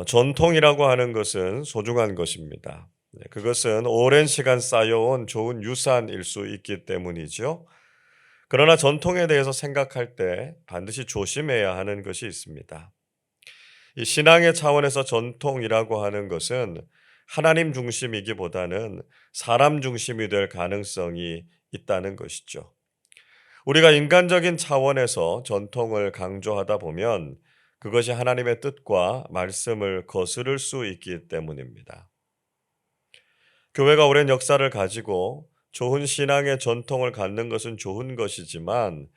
전통이라고 하는 것은 소중한 것입니다. 그것은 오랜 시간 쌓여온 좋은 유산일 수 있기 때문이죠. 그러나 전통에 대해서 생각할 때 반드시 조심해야 하는 것이 있습니다. 이 신앙의 차원에서 전통이라고 하는 것은 하나님 중심이기보다는 사람 중심이 될 가능성이 있다는 것이죠. 우리가 인간적인 차원에서 전통을 강조하다 보면 그것이 하나님의 뜻과 말씀을 거스를 수 있기 때문입니다. 교회가 오랜 역사를 가지고 좋은 신앙의 전통을 갖는 것은 좋은 것이지만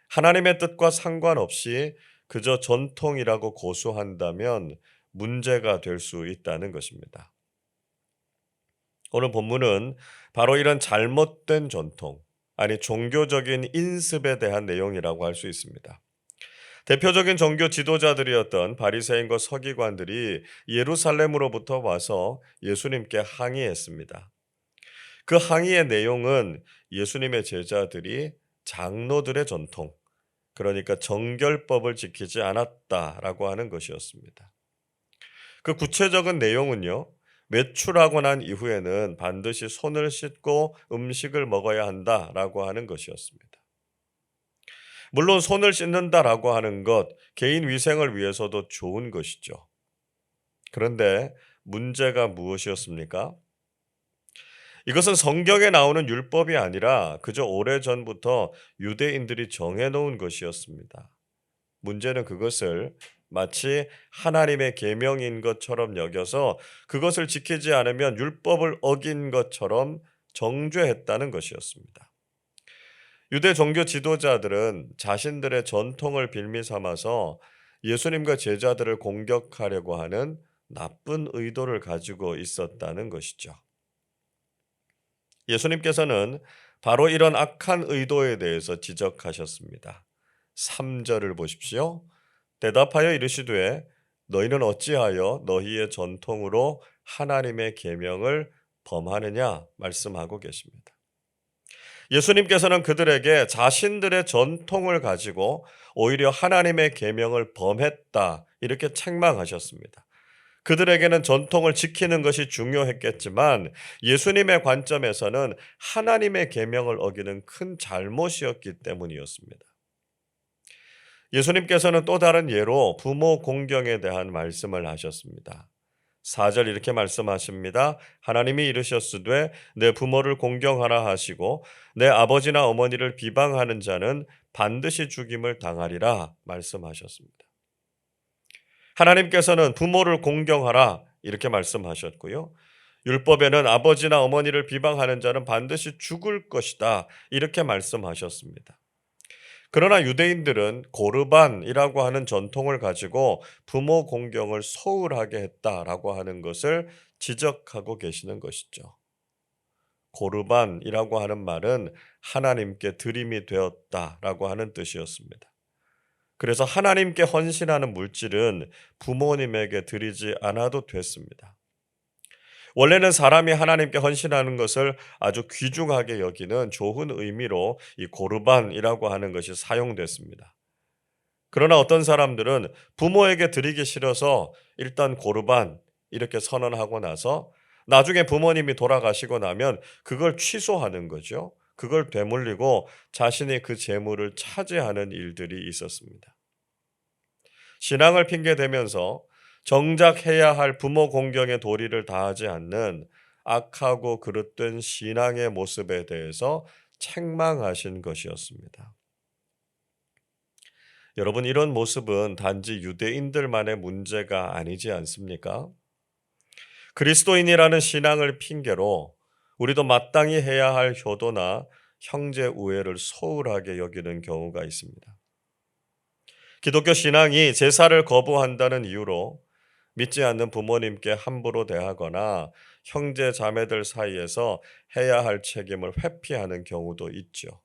하나님의 뜻과 상관없이 그저 전통이라고 고수한다면 문제가 될 수 있다는 것입니다. 오늘 본문은 바로 이런 잘못된 전통, 아니 종교적인 인습에 대한 내용이라고 할 수 있습니다. 대표적인 종교 지도자들이었던 바리새인과 서기관들이 예루살렘으로부터 와서 예수님께 항의했습니다. 그 항의의 내용은 예수님의 제자들이 장로들의 전통, 그러니까 정결법을 지키지 않았다라고 하는 것이었습니다. 그 구체적인 내용은요, 외출하고 난 이후에는 반드시 손을 씻고 음식을 먹어야 한다라고 하는 것이었습니다. 물론 손을 씻는다라고 하는 것, 개인 위생을 위해서도 좋은 것이죠. 그런데 문제가 무엇이었습니까? 이것은 성경에 나오는 율법이 아니라 그저 오래전부터 유대인들이 정해놓은 것이었습니다. 문제는 그것을 마치 하나님의 계명인 것처럼 여겨서 그것을 지키지 않으면 율법을 어긴 것처럼 정죄했다는 것이었습니다. 유대 종교 지도자들은 자신들의 전통을 빌미 삼아서 예수님과 제자들을 공격하려고 하는 나쁜 의도를 가지고 있었다는 것이죠. 예수님께서는 바로 이런 악한 의도에 대해서 지적하셨습니다. 3절을 보십시오. 대답하여 이르시되 너희는 어찌하여 너희의 전통으로 하나님의 계명을 범하느냐 말씀하고 계십니다. 예수님께서는 그들에게 자신들의 전통을 가지고 오히려 하나님의 계명을 범했다 이렇게 책망하셨습니다. 그들에게는 전통을 지키는 것이 중요했겠지만 예수님의 관점에서는 하나님의 계명을 어기는 큰 잘못이었기 때문이었습니다. 예수님께서는 또 다른 예로 부모 공경에 대한 말씀을 하셨습니다. 4절 이렇게 말씀하십니다. 하나님이 이르셨으되 내 부모를 공경하라 하시고 내 아버지나 어머니를 비방하는 자는 반드시 죽임을 당하리라 말씀하셨습니다. 하나님께서는 부모를 공경하라 이렇게 말씀하셨고요. 율법에는 아버지나 어머니를 비방하는 자는 반드시 죽을 것이다 이렇게 말씀하셨습니다. 그러나 유대인들은 고르반이라고 하는 전통을 가지고 부모 공경을 소홀하게 했다라고 하는 것을 지적하고 계시는 것이죠. 고르반이라고 하는 말은 하나님께 드림이 되었다라고 하는 뜻이었습니다. 그래서 하나님께 헌신하는 물질은 부모님에게 드리지 않아도 됐습니다. 원래는 사람이 하나님께 헌신하는 것을 아주 귀중하게 여기는 좋은 의미로 이 고르반이라고 하는 것이 사용됐습니다. 그러나 어떤 사람들은 부모에게 드리기 싫어서 일단 고르반 이렇게 선언하고 나서 나중에 부모님이 돌아가시고 나면 그걸 취소하는 거죠. 그걸 되물리고 자신이 그 재물을 차지하는 일들이 있었습니다. 신앙을 핑계대면서 정작 해야 할 부모 공경의 도리를 다하지 않는 악하고 그릇된 신앙의 모습에 대해서 책망하신 것이었습니다. 여러분, 이런 모습은 단지 유대인들만의 문제가 아니지 않습니까? 그리스도인이라는 신앙을 핑계로 우리도 마땅히 해야 할 효도나 형제 우애를 소홀하게 여기는 경우가 있습니다. 기독교 신앙이 제사를 거부한다는 이유로 믿지 않는 부모님께 함부로 대하거나 형제 자매들 사이에서 해야 할 책임을 회피하는 경우도 있죠.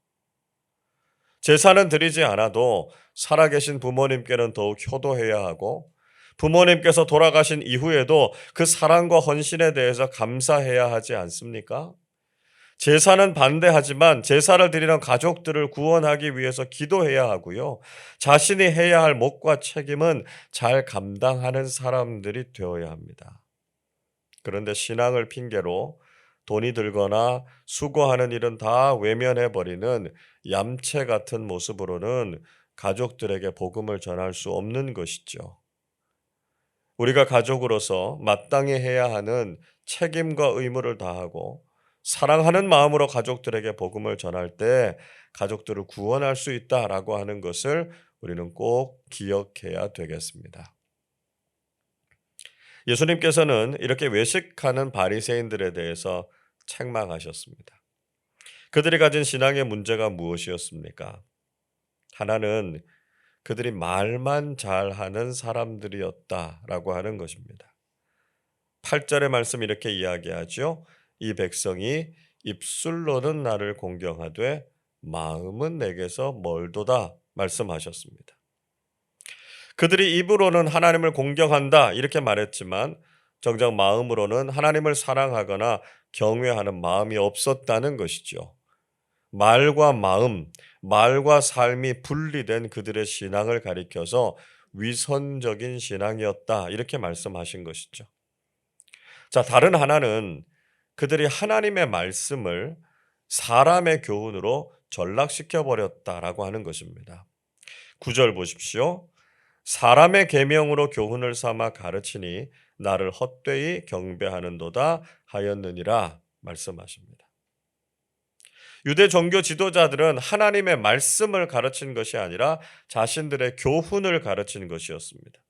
제사는 드리지 않아도 살아계신 부모님께는 더욱 효도해야 하고 부모님께서 돌아가신 이후에도 그 사랑과 헌신에 대해서 감사해야 하지 않습니까? 제사는 반대하지만 제사를 드리는 가족들을 구원하기 위해서 기도해야 하고요. 자신이 해야 할 몫과 책임은 잘 감당하는 사람들이 되어야 합니다. 그런데 신앙을 핑계로 돈이 들거나 수고하는 일은 다 외면해 버리는 얌체 같은 모습으로는 가족들에게 복음을 전할 수 없는 것이죠. 우리가 가족으로서 마땅히 해야 하는 책임과 의무를 다하고 사랑하는 마음으로 가족들에게 복음을 전할 때 가족들을 구원할 수 있다라고 하는 것을 우리는 꼭 기억해야 되겠습니다. 예수님께서는 이렇게 외식하는 바리새인들에 대해서 책망하셨습니다. 그들이 가진 신앙의 문제가 무엇이었습니까? 하나는 그들이 말만 잘하는 사람들이었다라고 하는 것입니다. 8절의 말씀 이렇게 이야기하죠. 이 백성이 입술로는 나를 공경하되 마음은 내게서 멀도다 말씀하셨습니다. 그들이 입으로는 하나님을 공경한다 이렇게 말했지만 정작 마음으로는 하나님을 사랑하거나 경외하는 마음이 없었다는 것이죠. 말과 마음, 말과 삶이 분리된 그들의 신앙을 가리켜서 위선적인 신앙이었다 이렇게 말씀하신 것이죠. 자, 다른 하나는 그들이 하나님의 말씀을 사람의 교훈으로 전락시켜 버렸다라고 하는 것입니다. 9절 보십시오. 사람의 계명으로 교훈을 삼아 가르치니 나를 헛되이 경배하는도다 하였느니라 말씀하십니다. 유대 종교 지도자들은 하나님의 말씀을 가르친 것이 아니라 자신들의 교훈을 가르친 것이었습니다.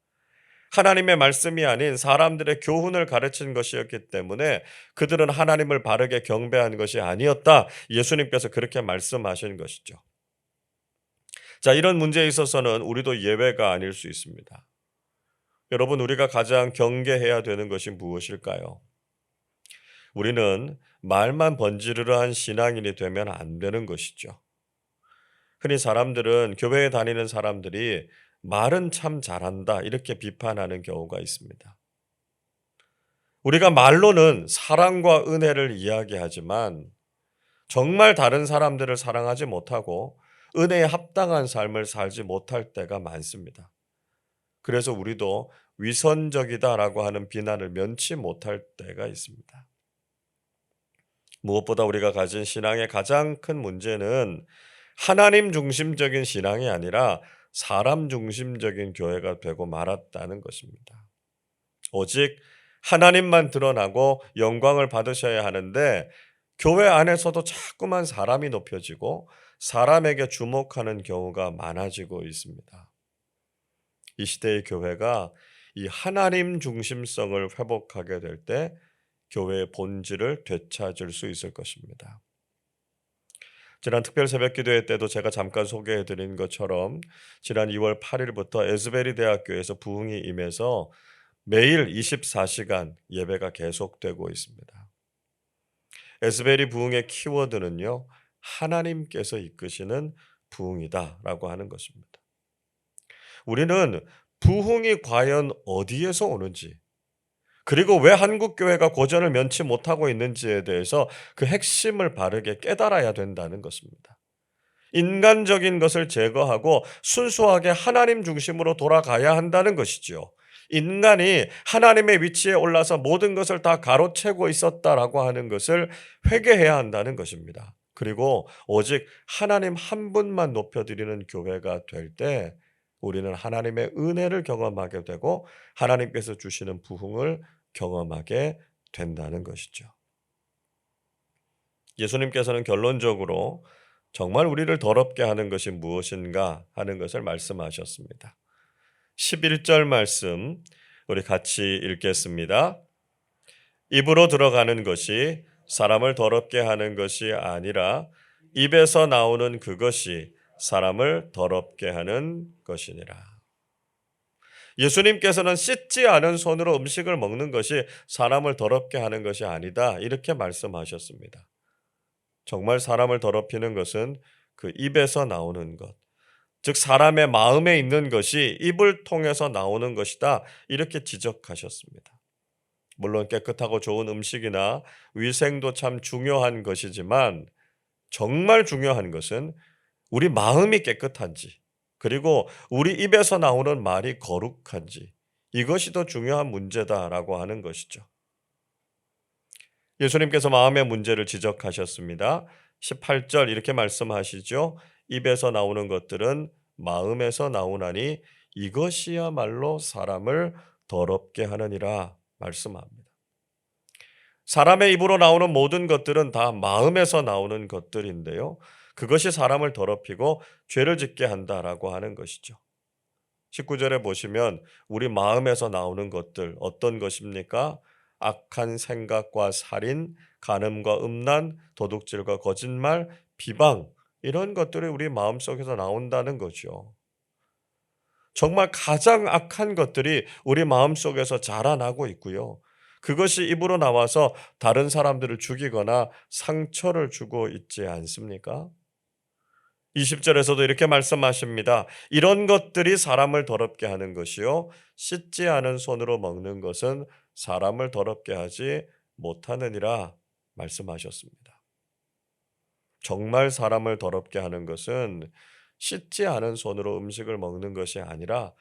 하나님의 말씀이 아닌 사람들의 교훈을 가르친 것이었기 때문에 그들은 하나님을 바르게 경배한 것이 아니었다. 예수님께서 그렇게 말씀하신 것이죠. 자, 이런 문제에 있어서는 우리도 예외가 아닐 수 있습니다. 여러분, 우리가 가장 경계해야 되는 것이 무엇일까요? 우리는 말만 번지르르한 신앙인이 되면 안 되는 것이죠. 흔히 사람들은 교회에 다니는 사람들이 말은 참 잘한다 이렇게 비판하는 경우가 있습니다. 우리가 말로는 사랑과 은혜를 이야기하지만 정말 다른 사람들을 사랑하지 못하고 은혜에 합당한 삶을 살지 못할 때가 많습니다. 그래서 우리도 위선적이다라고 하는 비난을 면치 못할 때가 있습니다. 무엇보다 우리가 가진 신앙의 가장 큰 문제는 하나님 중심적인 신앙이 아니라 사람 중심적인 교회가 되고 말았다는 것입니다. 오직 하나님만 드러나고 영광을 받으셔야 하는데 교회 안에서도 자꾸만 사람이 높여지고 사람에게 주목하는 경우가 많아지고 있습니다. 이 시대의 교회가 이 하나님 중심성을 회복하게 될 때 교회의 본질을 되찾을 수 있을 것입니다. 지난 특별 새벽 기도회 때도 제가 잠깐 소개해 드린 것처럼 지난 2월 8일부터 에스베리 대학교에서 부흥이 임해서 매일 24시간 예배가 계속되고 있습니다. 에스베리 부흥의 키워드는요, 하나님께서 이끄시는 부흥이다라고 하는 것입니다. 우리는 부흥이 과연 어디에서 오는지, 그리고 왜 한국교회가 고전을 면치 못하고 있는지에 대해서 그 핵심을 바르게 깨달아야 된다는 것입니다. 인간적인 것을 제거하고 순수하게 하나님 중심으로 돌아가야 한다는 것이죠. 인간이 하나님의 위치에 올라서 모든 것을 다 가로채고 있었다라고 하는 것을 회개해야 한다는 것입니다. 그리고 오직 하나님 한 분만 높여드리는 교회가 될 때 우리는 하나님의 은혜를 경험하게 되고 하나님께서 주시는 부흥을 경험하게 된다는 것이죠. 예수님께서는 결론적으로 정말 우리를 더럽게 하는 것이 무엇인가 하는 것을 말씀하셨습니다. 11절 말씀 우리 같이 읽겠습니다. 입으로 들어가는 것이 사람을 더럽게 하는 것이 아니라 입에서 나오는 그것이 사람을 더럽게 하는 것이니라. 예수님께서는 씻지 않은 손으로 음식을 먹는 것이 사람을 더럽게 하는 것이 아니다 이렇게 말씀하셨습니다. 정말 사람을 더럽히는 것은 그 입에서 나오는 것, 즉 사람의 마음에 있는 것이 입을 통해서 나오는 것이다 이렇게 지적하셨습니다. 물론 깨끗하고 좋은 음식이나 위생도 참 중요한 것이지만 정말 중요한 것은 우리 마음이 깨끗한지, 그리고 우리 입에서 나오는 말이 거룩한지, 이것이 더 중요한 문제다라고 하는 것이죠. 예수님께서 마음의 문제를 지적하셨습니다. 18절 이렇게 말씀하시죠. 입에서 나오는 것들은 마음에서 나오나니 이것이야말로 사람을 더럽게 하느니라 말씀합니다. 사람의 입으로 나오는 모든 것들은 다 마음에서 나오는 것들인데요. 그것이 사람을 더럽히고 죄를 짓게 한다라고 하는 것이죠. 19절에 보시면 우리 마음에서 나오는 것들 어떤 것입니까? 악한 생각과 살인, 간음과 음란, 도둑질과 거짓말, 비방, 이런 것들이 우리 마음속에서 나온다는 거죠. 정말 가장 악한 것들이 우리 마음속에서 자라나고 있고요. 그것이 입으로 나와서 다른 사람들을 죽이거나 상처를 주고 있지 않습니까? 20절에서도 이렇게 말씀하십니다. 이런 것들이 사람을 더럽게 하는 것이요. 씻지 않은 손으로 먹는 것은 사람을 더럽게 하지 못하느니라 말씀하셨습니다. 정말 사람을 더럽게 하는 것은 씻지 않은 손으로 음식을 먹는 것이 아니라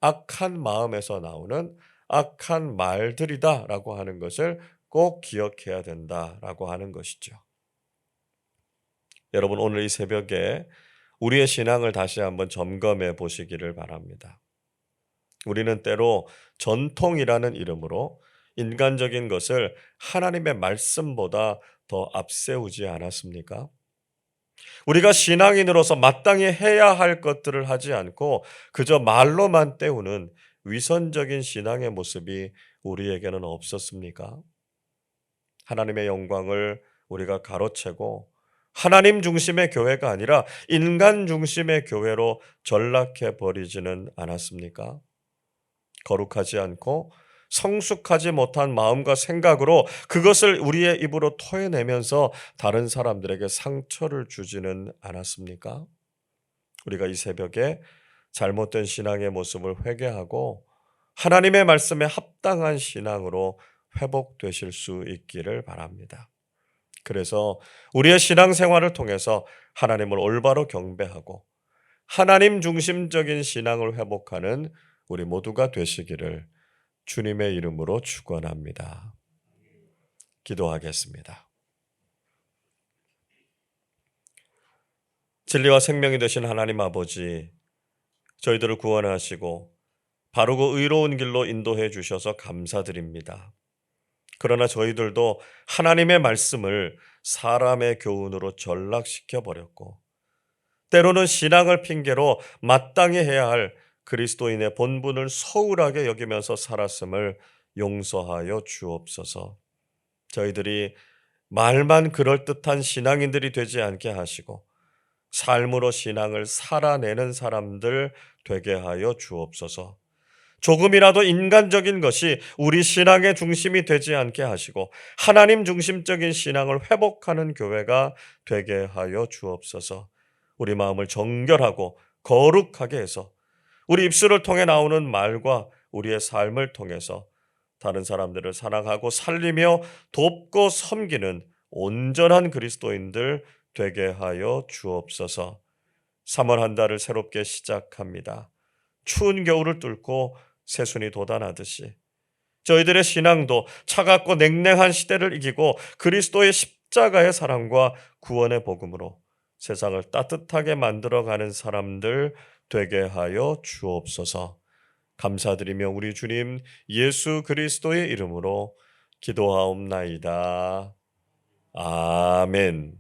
악한 마음에서 나오는 악한 말들이다라고 하는 것을 꼭 기억해야 된다라고 하는 것이죠. 여러분, 오늘 이 새벽에 우리의 신앙을 다시 한번 점검해 보시기를 바랍니다. 우리는 때로 전통이라는 이름으로 인간적인 것을 하나님의 말씀보다 더 앞세우지 않았습니까? 우리가 신앙인으로서 마땅히 해야 할 것들을 하지 않고 그저 말로만 때우는 위선적인 신앙의 모습이 우리에게는 없었습니까? 하나님의 영광을 우리가 가로채고 하나님 중심의 교회가 아니라 인간 중심의 교회로 전락해 버리지는 않았습니까? 거룩하지 않고 성숙하지 못한 마음과 생각으로 그것을 우리의 입으로 토해내면서 다른 사람들에게 상처를 주지는 않았습니까? 우리가 이 새벽에 잘못된 신앙의 모습을 회개하고 하나님의 말씀에 합당한 신앙으로 회복되실 수 있기를 바랍니다. 그래서 우리의 신앙생활을 통해서 하나님을 올바로 경배하고 하나님 중심적인 신앙을 회복하는 우리 모두가 되시기를 주님의 이름으로 축원합니다. 기도하겠습니다. 진리와 생명이 되신 하나님 아버지, 저희들을 구원하시고 바르고 의로운 길로 인도해 주셔서 감사드립니다. 그러나 저희들도 하나님의 말씀을 사람의 교훈으로 전락시켜 버렸고 때로는 신앙을 핑계로 마땅히 해야 할 그리스도인의 본분을 소홀하게 여기면서 살았음을 용서하여 주옵소서. 저희들이 말만 그럴듯한 신앙인들이 되지 않게 하시고 삶으로 신앙을 살아내는 사람들 되게 하여 주옵소서. 조금이라도 인간적인 것이 우리 신앙의 중심이 되지 않게 하시고 하나님 중심적인 신앙을 회복하는 교회가 되게 하여 주옵소서. 우리 마음을 정결하고 거룩하게 해서 우리 입술을 통해 나오는 말과 우리의 삶을 통해서 다른 사람들을 사랑하고 살리며 돕고 섬기는 온전한 그리스도인들 되게 하여 주옵소서. 3월 한 달을 새롭게 시작합니다. 추운 겨울을 뚫고 새순이 돋아나듯이 저희들의 신앙도 차갑고 냉랭한 시대를 이기고 그리스도의 십자가의 사랑과 구원의 복음으로 세상을 따뜻하게 만들어가는 사람들 되게 하여 주옵소서. 감사드리며 우리 주님 예수 그리스도의 이름으로 기도하옵나이다. 아멘.